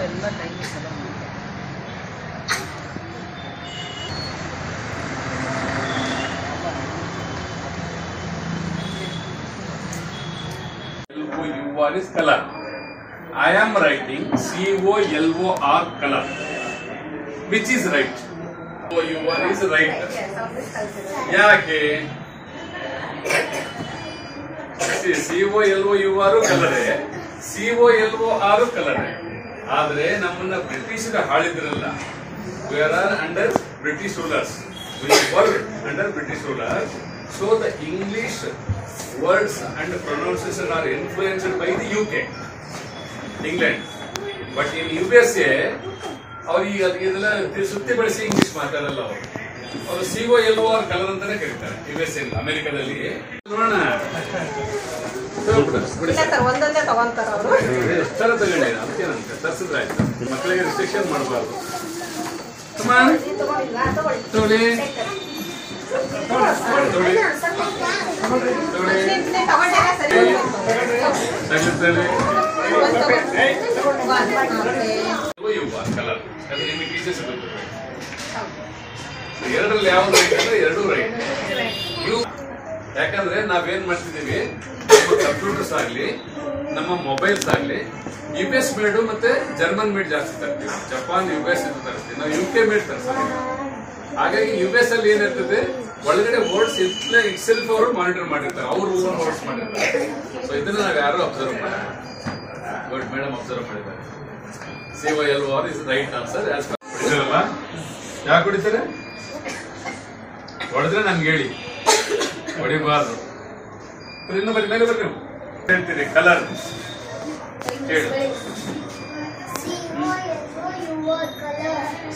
ಎಲ್ಲ ಟೈಮಿಂಗ್ಸ್ ಎಲ್ಲ LOUR is color. I am writing COLOR color. Which is right? LOUR is right. ಯಾಕೆ? COLOUR ಕಲರೇ, COLOR ಕಲರೇ. ಆದ್ರೆ ನಮ್ಮನ್ನ ಬ್ರಿಟಿಷರು ಆಳಿದ್ರಲ್ಲ. We are under British rulers. We were under British rulers. So the English words and pronunciation are influenced by the UK, England. But in USA, ಅವರಿಗೆ ಇದೆಲ್ಲ ಸುತ್ತಿ ಬಳಸಿ English ಮಾತಾಡಲ್ಲ. ಅವರು COLOR ಕಲರ್ ಅಂತಾನೆ ಕರೀತಾರೆ. USA ಅಮೆರಿಕದಲ್ಲಿ ನೋಡೋಣ. ಒಂದೊಂದೇ ತಗೊಂತಾರ ಅವರು. ಎಷ್ಟರ ತಗೊಂಡಿಲ್ಲ ಅದಕ್ಕೇನಂತ ತರ್ಸಿದ್ರೆ ಆಯ್ತು. ಮಕ್ಕಳಿಗೆ ರಿಸ್ಟ್ರಿಕ್ಷನ್ ಮಾಡಬಾರ್ದು. ತಗೊಳ್ಳಿ ಎರಡರಲ್ಲಿ ಯಾವ್ದು ರೈಟ್ ಅಂದ್ರೆ ಎರಡೂ ರೈಟ್. ಯಾಕಂದ್ರೆ ನಾವೇನ್ ಮಾಡ್ತಿದೀವಿ, ನಮ್ಮ ಕಂಪ್ಯೂಟರ್ಸ್ ಆಗ್ಲಿ ನಮ್ಮ ಮೊಬೈಲ್ಸ್ ಆಗ್ಲಿ US ಮೇಡ್ ಮತ್ತೆ ಜರ್ಮನ್ ಮೇಡ್ ಜಾಸ್ತಿ ತರ್ತೀವಿ. ಜಪಾನ್ US ಇದು ತರ್ತೀವಿ, ನಾವು UK ಮೇಡ್ ತರ್ತೀವಿ. ಹಾಗಾಗಿ US ಅಲ್ಲಿ ಏನಿರ್ತದೆ, ಒಳಗಡೆ ವರ್ಡ್ಸ್ ಇಟ್ಸೆಲ್ಫ್ ಅವರು ಮಾನಿಟರ್ ಮಾಡಿರ್ತಾರೆ, ಅವ್ರು ವರ್ಡ್ಸ್ ಮಾಡಿರ್ತಾರೆ. ಸೊ ಇದನ್ನ ನಾವ್ ಯಾರು ಅಬ್ಸರ್ವ್ ಮಾಡಿಲ್ಲ, ಬಟ್ ಮೇಡಮ್ ಅಬ್ಸರ್ವ್ ಮಾಡಿದ್ದಾರೆ. COLOR is right answer. ಕುಡಿತಾರಲ್ಲ, ಯಾಕೆ ಕುಡಿತಾರೆ? ಹೊಡೆದ್ರೆ ನನ್ಗೆ ಹೇಳಿ, ಹೊಡಿಬಾರ್ದು. ಇನ್ನು ಬರೀ ಮೇಲೆ ಬರ್ರಿ, ಹೇಳ್ತೀರಿ ಕಲರ್ ಹೇಳು.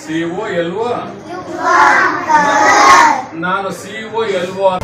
COLOR ನಾನು COLOR